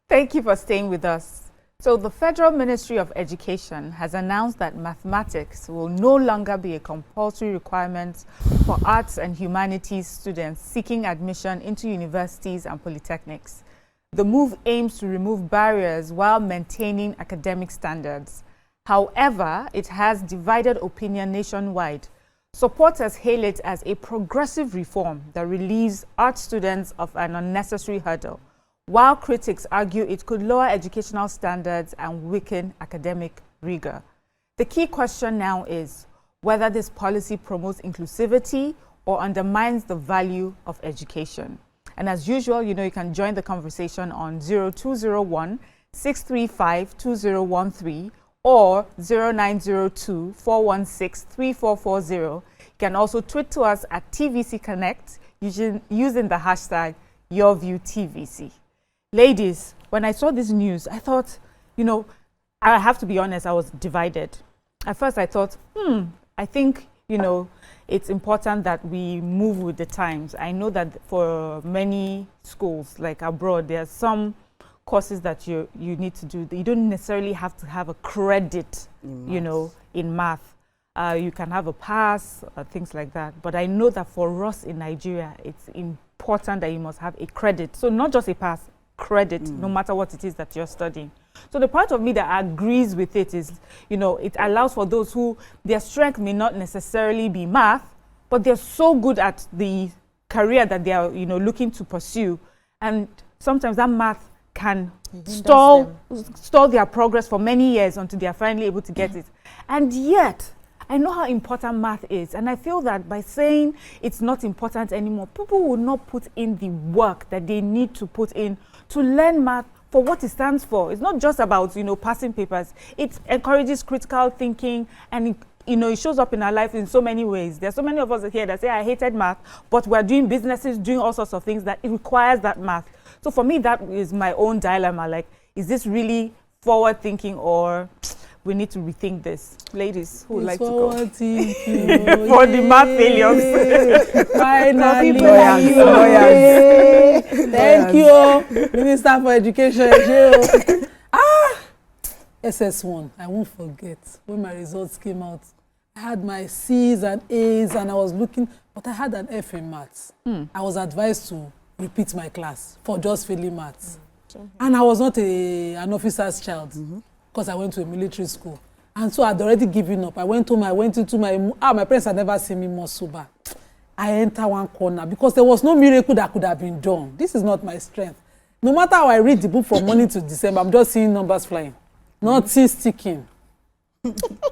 Thank you for staying with us. So the Federal Ministry of Education has announced that mathematics will no longer be a compulsory requirement for arts and humanities students seeking admission into universities and polytechnics. The move aims to remove barriers while maintaining academic standards. However, it has divided opinion nationwide. Supporters hail it as a progressive reform that relieves art students of an unnecessary hurdle, while critics argue it could lower educational standards and weaken academic rigor. The key question now is whether this policy promotes inclusivity or undermines the value of education. And as usual, you can join the conversation on 0201 635 2013 or 0902 416 3440. You can also tweet to us at TVC Connect using the hashtag YourViewTVC. Ladies, when I saw this news, I thought, I have to be honest, I was divided. At first I thought, I think, it's important that we move with the times. I know that for many schools, like abroad, there are some courses that you need to do. You don't necessarily have to have a credit, in math. You can have a pass, things like that. But I know that for us in Nigeria, it's important that you must have a credit. So not just a pass, credit, no matter what it is that you're studying. So the part of me that agrees with it is, it allows for those who their strength may not necessarily be math, but they're so good at the career that they are, looking to pursue. And sometimes that math can stall their progress for many years until they are finally able to get it. And yet, I know how important math is, and I feel that by saying it's not important anymore, people will not put in the work that they need to put in to learn math for what it stands for. It's not just about, passing papers. It encourages critical thinking, and it shows up in our life in so many ways. There's so many of us here that say, I hated math, but we're doing businesses, doing all sorts of things that it requires that math. So for me, that is my own dilemma. Like, is this really forward thinking, or we need to rethink this? Ladies, who would like to go? For the math failures. Finally, lawyers. Thank you, Minister for Education. SS1, I won't forget when my results came out. I had my C's and A's, and I was looking, but I had an F in maths. I was advised to repeat my class for just failing maths. And I was not an officer's child, because I went to a military school. And so I'd already given up. I went home, my parents had never seen me more sober. I entered one corner because there was no miracle that could have been done. This is not my strength. No matter how I read the book from morning to December, I'm just seeing numbers flying, nothing sticking.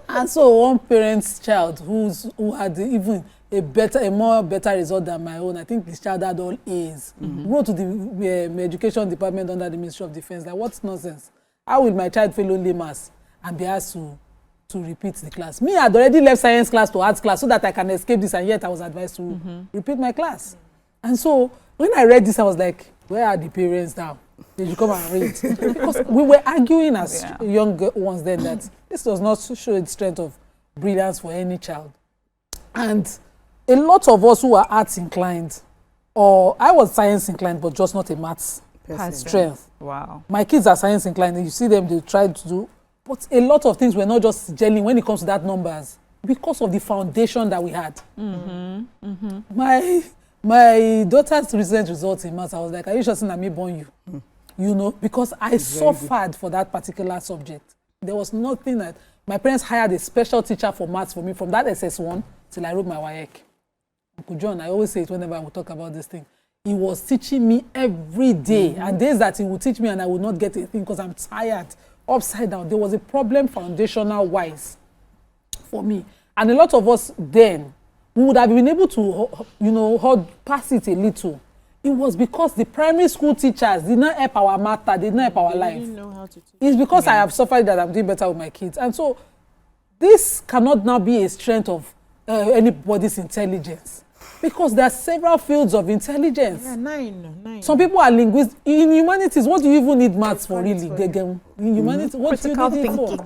And so one parent's child who had even a better result than my own, I think this child had all A's, wrote to the education department under the Ministry of Defense, like, what's nonsense? How will my child fail only maths and be asked to repeat the class? Me, I'd already left science class to arts class so that I can escape this, and yet I was advised to repeat my class. And so when I read this, I was like, where are the parents now? They should come and read. Because we were arguing as young ones then that this does not show the strength of brilliance for any child. And a lot of us who are arts inclined, or I was science inclined, but just not a maths strength. Wow. My kids are science inclined, and you see them, they try to do, but a lot of things were not just gelling when it comes to that numbers because of the foundation that we had. My daughter's recent results in maths, I was like, are you sure that me born you? Because I suffered for that particular subject. There was nothing that, my parents hired a special teacher for maths for me from that SS1 till I wrote my WAEC. Uncle John, I always say it whenever I would talk about this thing. He was teaching me every day, and days that he would teach me and I would not get a thing because I'm tired, upside down. There was a problem foundational wise for me. And a lot of us then, we would have been able to, pass it a little. It was because the primary school teachers did not help our matter, they did not help our life. Didn't know how to teach. It's because I have suffered that I'm doing better with my kids. And so this cannot now be a strength of anybody's intelligence. Because there are several fields of intelligence. Yeah, nine. Some people are linguists. In humanities, what do you even need maths for, really? In humanities, what do you need it for?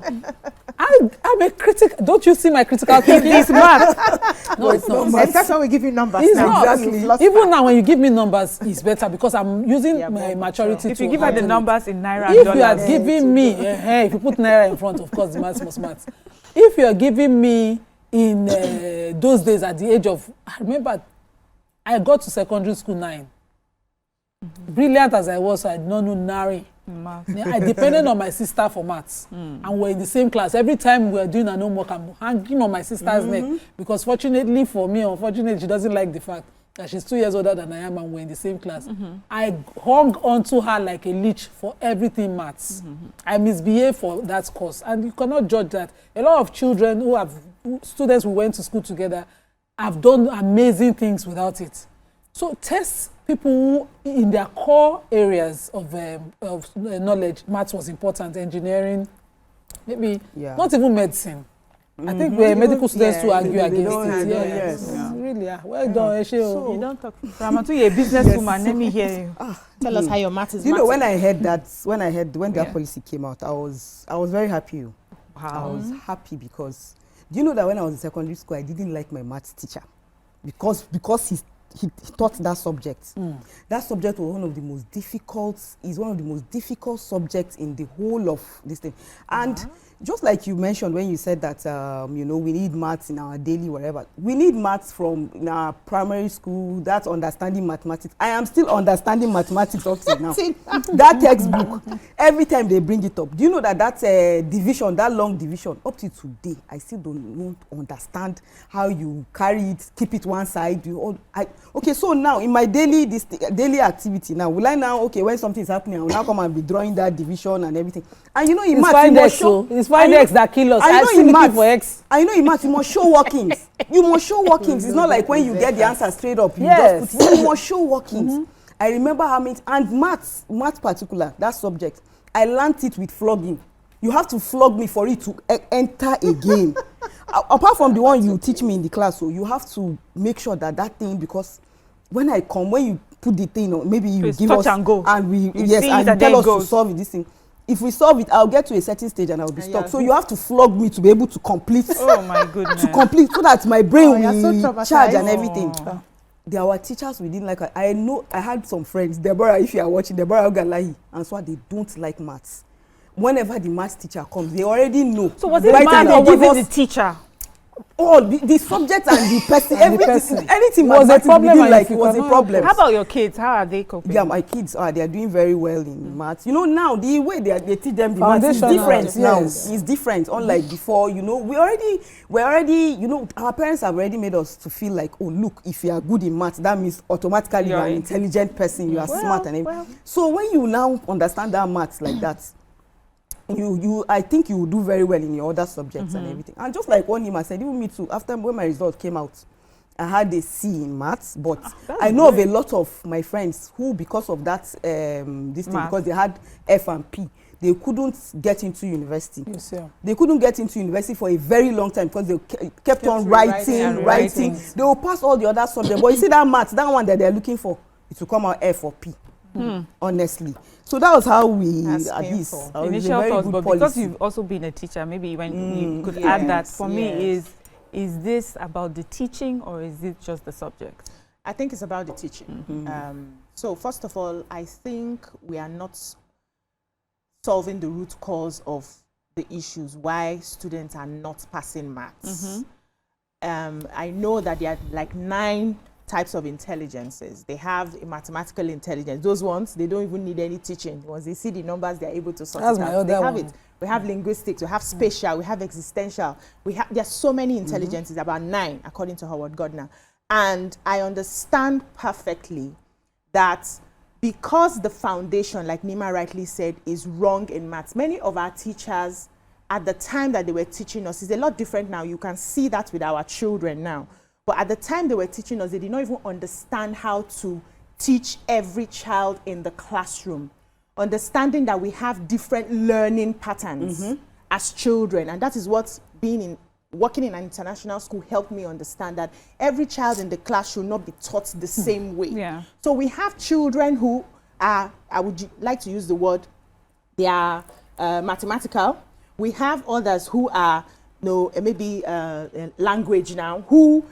I'm a critic. Don't you see my critical thinking? It's math. No, it's not. Except when we give you numbers. It's now. not. Exactly. Even now, when you give me numbers, it's better because I'm using my maturity. If you give her the numbers in naira, if you are giving me, if you put naira in front, of course, the maths must math. If you are giving me in those days at the age of, I remember, I got to secondary school 9. Brilliant as I was, I did not know nari. I depended on my sister for maths, and we're in the same class. Every time we're doing an homework, I'm hanging on my sister's neck because fortunately for me, unfortunately, she doesn't like the fact that she's 2 years older than I am and we're in the same class. I hung onto her like a leech for everything maths. I misbehaved for that course, and you cannot judge that. A lot of children students who went to school together have done amazing things without it. So test people who in their core areas of knowledge. Maths was important, engineering, maybe not even medicine. I think we're medical students who argue against it. Yes. Really, well done, so, you don't talk. Ramatu, you're a businesswoman. Let me hear you. Tell us how your math is. You know, when I heard that, when that policy came out, I was very happy. I was happy because, do you know that when I was in secondary school, I didn't like my maths teacher because he taught that subject. That subject was one of the most difficult subjects in the whole of this thing. And just like you mentioned when you said that, you know, we need maths in our daily whatever. We need maths from in our primary school, that's understanding mathematics. I am still understanding mathematics up till now. That textbook, every time they bring it up. Do you know that division, that long division, up till today, I still don't understand how you carry it, keep it one side. Okay, so now in my daily activity now, will I now, okay, when something is happening, I will now come and be drawing that division and everything. And you know, in maths, you must show. It's find X that kill us. I know in maths, for X. I know in maths, you must show workings. You must show workings. It's not like when you get the answer straight up. You just put it. You must show workings. I remember how many, and maths particular, that subject, I learned it with flogging. You have to flog me for it to enter again. Apart from the one you teach me in the class, so you have to make sure that thing, because when you put the thing on, maybe you give us and go, and we and tell us to solve this thing. If we solve it, I'll get to a certain stage and I'll be stuck. So you have to flog me to be able to complete. Oh my goodness! To complete, so that my brain will charge and everything. There were teachers we didn't like. I know I had some friends, Deborah, if you are watching, Deborah Ogalahi, and so they don't like maths. Whenever the maths teacher comes, they already know. So was it the man or was it the teacher? Oh, the subject and the person, anything was a problem. Was a problem. How about your kids? How are they coping? Yeah, my kids they are doing very well in maths. You know, now the way they teach them the maths is different now. It's different. Unlike before, you know, we're already, you know, our parents have already made us to feel like, oh, look, if you are good in maths, that means automatically you're an intelligent person, you are smart and everything. So when you now understand that maths like that, I think you will do very well in your other subjects and everything. And just like what Nima said, even me too, after when my result came out, I had a C in maths, but I know of a lot of my friends who, because of that, because they had F and P, they couldn't get into university. They couldn't get into university for a very long time because they kept on writing. They will pass all the other subjects. But you see that maths, that one that they're looking for, it will come out F or P. Honestly, so that was how we initial thoughts, but policy. Because you've also been a teacher, maybe when you could add that. For me, is this about the teaching or is it just the subject? I think it's about the teaching. So first of all, I think we are not solving the root cause of the issues why students are not passing maths. I know that there are like 9 types of intelligences. They have a mathematical intelligence. Those ones, they don't even need any teaching. Once they see the numbers, they're able to sort it out. They have it. We have linguistics, we have spatial, we have existential. There's so many intelligences, about 9, according to Howard Gardner. And I understand perfectly that because the foundation, like Nima rightly said, is wrong in maths, many of our teachers at the time that they were teaching us is a lot different now. You can see that with our children now. But at the time they were teaching us, they did not even understand how to teach every child in the classroom. Understanding that we have different learning patterns as children. And that is what working in an international school helped me understand, that every child in the class should not be taught the same way. So we have children who are, I would like to use the word, they are mathematical. we have others who are, maybe language now, who,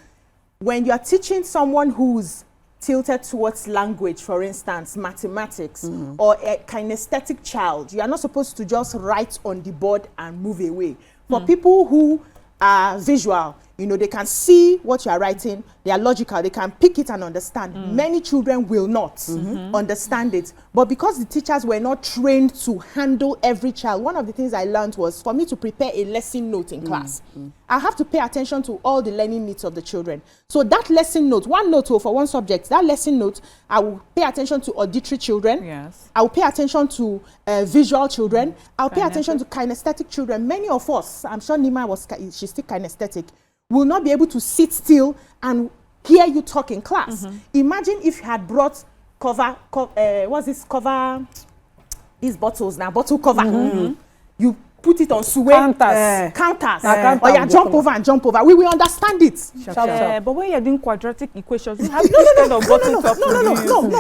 when you are teaching someone who's tilted towards language, for instance, mathematics, or a kinesthetic child, you are not supposed to just write on the board and move away. For people who are visual, they can see what you are writing, they are logical, they can pick it and understand. Many children will not understand it. But because the teachers were not trained to handle every child, one of the things I learned was for me to prepare a lesson note in class. I have to pay attention to all the learning needs of the children. So that lesson note, one note for one subject, that lesson note, I will pay attention to auditory children. Yes. I will pay attention to visual children. I'll pay attention to kinesthetic children. Many of us, I'm sure Nima she's still kinesthetic, will not be able to sit still and hear you talk in class. Imagine if you had brought these bottles now, bottle cover. You put it on suwe, counters, or you jump over and jump over. We will understand it. But when you're doing quadratic equations, you have no kind of bottle top. No,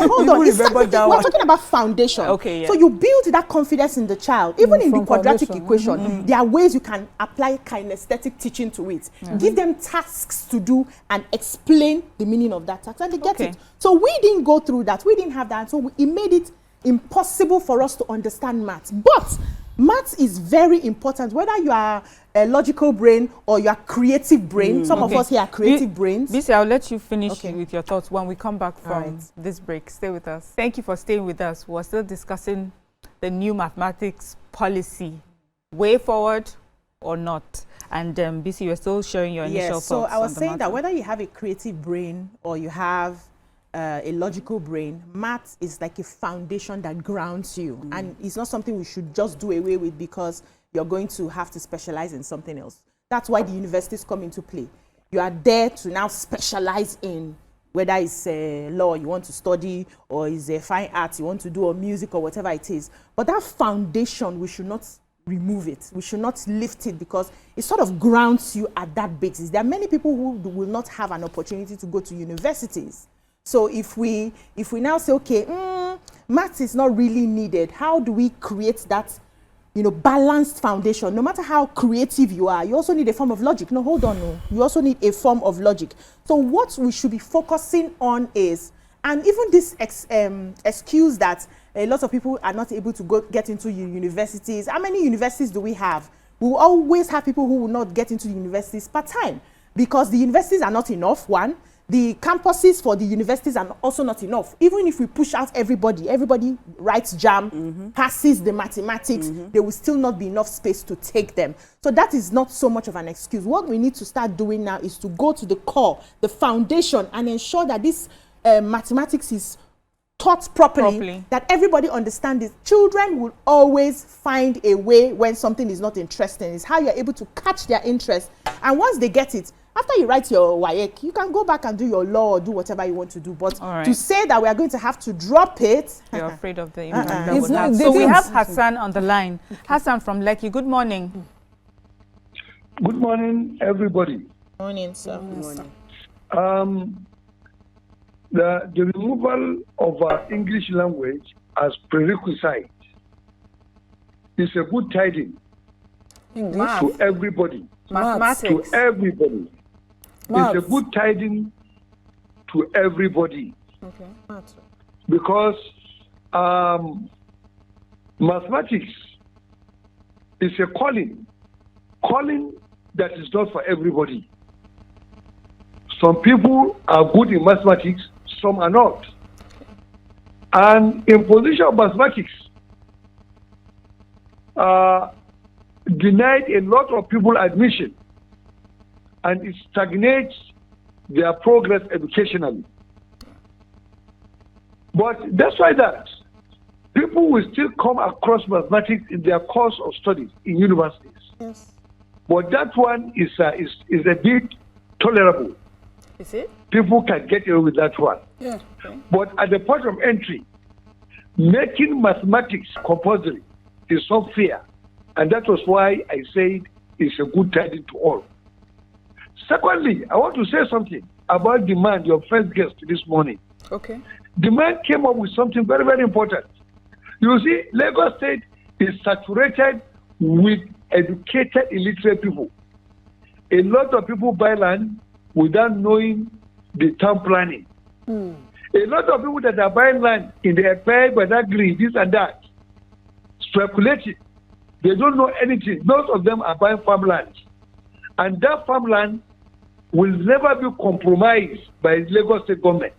hold on. We're talking about foundation. Okay, So you build that confidence in the child. Even in the quadratic equation, there are ways you can apply kinesthetic teaching to it. Give them tasks to do and explain the meaning of that task, and they get it. So we didn't go through that. We didn't have that. So it made it impossible for us to understand maths. But maths is very important, whether you are a logical brain or you are creative brain. Some of us here are creative brains. Bisi, I'll let you finish with your thoughts when we come back from this break. Stay with us. Thank you for staying with us. We're still discussing the new mathematics policy, way forward or not. And Bisi, you're still sharing your initial thoughts. So I was saying that whether you have a creative brain or you have a logical brain, maths is like a foundation that grounds you, and it's not something we should just do away with because you're going to have to specialize in something else. That's why the universities come into play. You are there to now specialize in whether it's law you want to study, or is a fine arts you want to do, or music, or whatever it is. But that foundation, we should not remove it. We should not lift it because it sort of grounds you at that basis. There are many people who will not have an opportunity to go to universities. So if we now say, okay, maths is not really needed, how do we create that, balanced foundation? No matter how creative you are, you also need a form of logic. No, hold on, no. You also need a form of logic. So what we should be focusing on is, and even this excuse that a lot of people are not able to get into universities. How many universities do we have? We will always have people who will not get into the universities part-time because the universities are not enough, one. The campuses for the universities are also not enough. Even if we push out everybody writes JAM, passes the mathematics, there will still not be enough space to take them. So that is not so much of an excuse. What we need to start doing now is to go to the core, the foundation, and ensure that this mathematics is taught properly, that everybody understands it. Children will always find a way when something is not interesting. It's how you're able to catch their interest. And once they get it, after you write your WAEC, you can go back and do your law or do whatever you want to do. But to say that we are going to have to drop it... You're afraid of the impact that would have. So we have Hassan on the line. Hassan from Lekki, good morning. Good morning, everybody. Morning, sir. The removal of English language as prerequisite is a good tidings to everybody. Mathematics. To everybody. It's a good tidings to everybody. Okay. Because mathematics is a calling that is not for everybody. Some people are good in mathematics, some are not. And imposition of mathematics denied a lot of people admission, and it stagnates their progress educationally. But despite that, people will still come across mathematics in their course of studies in universities. Yes. But that one is a bit tolerable. Is it? People can get away with that one. Yeah. Okay. But at the point of entry, making mathematics compulsory is not fair. And that was why I said it's a good tidings to all. Secondly, I want to say something about demand, your first guest this morning. Okay. Demand came up with something very, very important. You see, Lagos State is saturated with educated, illiterate people. A lot of people buy land without knowing the town planning. A lot of people that are buying land in the FI, but agree, this and that, speculating. They don't know anything. Most of them are buying farmland. And that farmland will never be compromised by the Lagos State government.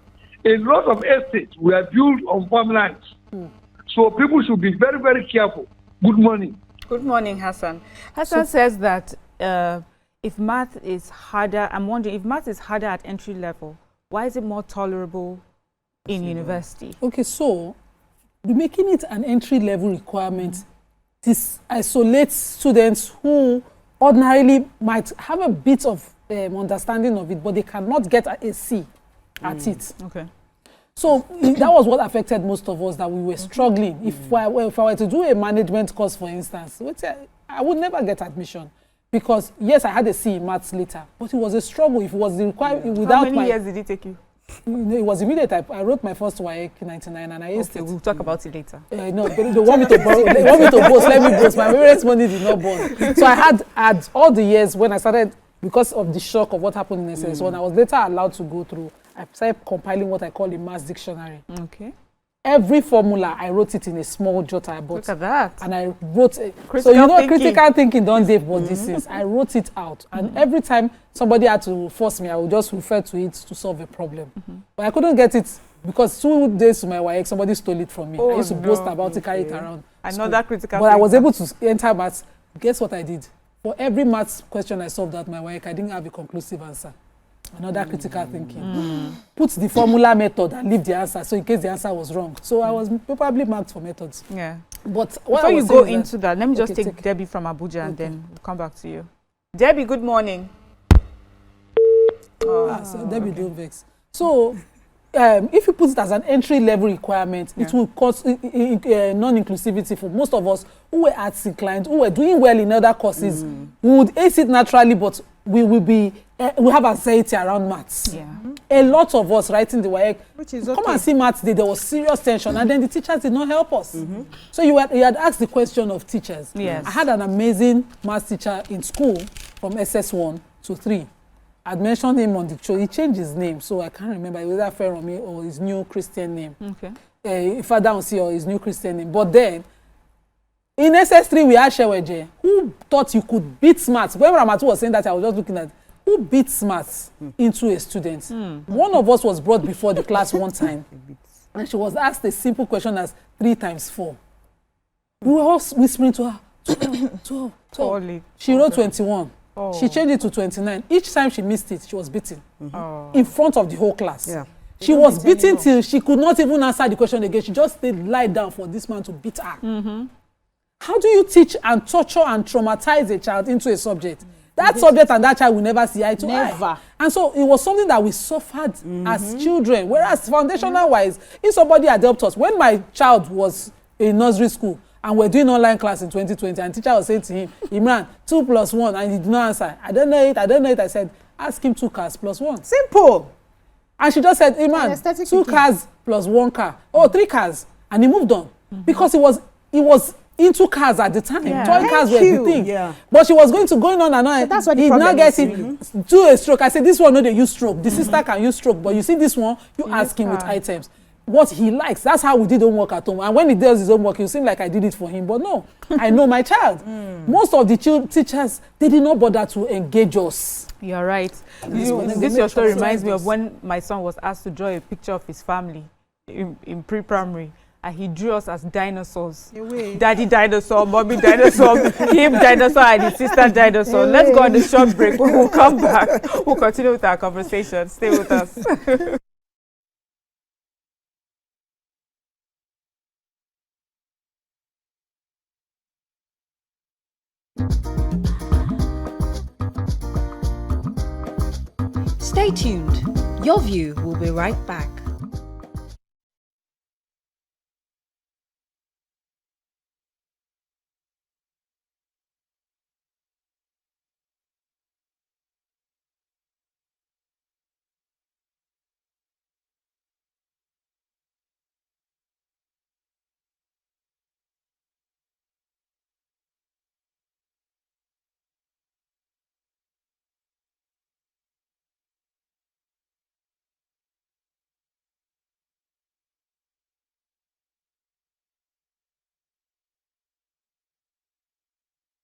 A lot of estates were built on farmlands. So people should be very, very careful. Good morning. Good morning, Hassan. Hassan says that if math is harder, I'm wondering, if math is harder at entry level, why is it more tolerable in university? Okay, so making it an entry level requirement, this isolates students who ordinarily might have a bit of understanding of it, but they cannot get a C at it. Okay. So that was what affected most of us, that we were struggling. If I were to do a management course, for instance, I would never get admission. Because, yes, I had a C in maths later, but it was a struggle. If it was required without How many years did it take you? It was immediate. I wrote my first WAEC in 99 and I aced it. We'll talk about it later. No, they want me to borrow. They want me to boast. Let me boast. My parents' money did not borrow. So I had all the years when I started, because of the shock of what happened in SS1, I was later allowed to go through. I started compiling what I call a maths dictionary. Okay. Every formula, I wrote it in a small jotter I bought. Look at that. And I wrote it. Critical so you know, thinking. critical thinking, don't Dave, what this is. I wrote it out. And every time somebody had to force me, I would just refer to it to solve a problem. But I couldn't get it because 2 days to my WAEC, somebody stole it from me. I used to boast about it, carry it around. I know that critical But I was able to enter maths. Guess what I did? For every maths question I solved at my WAEC, I didn't have a conclusive answer. Another critical thinking. Put the formula method and leave the answer, so in case the answer was wrong. So I was probably marked for methods. Yeah. But before you go into that, let me just take Debbie from Abuja and then we'll come back to you. Debbie, good morning. So Debbie, don't vex. So if you put it as an entry level requirement, it will cause non-inclusivity for most of us who were arts inclined, who were doing well in other courses. We would ace it naturally, but we will be we have anxiety around maths. Yeah. A lot of us writing the WAEC, Which is come and see maths day, there was serious tension, and then the teachers did not help us. So you had asked the question of teachers. Yes. I had an amazing maths teacher in school from SS1 to 3. I'd mentioned him on the show. He changed his name, so I can't remember whether Feromi or his new Christian name. Okay. Father Onsi or his new Christian name. But then, in SS3, we had Sheweje, who thought you could beat maths. When Ramatu was saying that, I was just looking at who beats maths into a student. One of us was brought before the class one time, and she was asked a simple question as 3 times 4. We were all whispering to her, 12. She wrote 21. She changed it to 29. Each time she missed it, she was beaten in front of the whole class. Yeah. She was beaten till she could not even answer the question again. She just stayed lied down for this man to beat her. How do you teach and torture and traumatize a child into a subject? That subject and that child will never see eye to eye. And so it was something that we suffered as children. Whereas foundational-wise, if somebody had helped us, when my child was in nursery school and we're doing online class in 2020, and teacher was saying to him, Imran, 2 plus 1, and he did not answer. I don't know it. I said, ask him 2 cars plus 1. Simple. And she just said, Imran, 2 cars plus 1 car. 3 cars. And he moved on. Because he was into cars at the time. Toy cars were the thing. Yeah. But she was going on and on. So that's what the he problem now gets is, it to a stroke. I said, this one, no, they use stroke. The sister can use stroke. But you see this one, you ask him with items. What he likes. That's how we did homework at home. And when he does his homework, it seems like I did it for him. But no, I know my child. Most of the teachers, they did not bother to engage us. You're right. This your story reminds me of when my son was asked to draw a picture of his family in pre-primary. And he drew us as dinosaurs. Daddy dinosaur, mommy dinosaur, him dinosaur, and his sister dinosaur. Let's go on a short break. When we'll come back, we'll continue with our conversation. Stay with us. Stay tuned. Your View will be right back.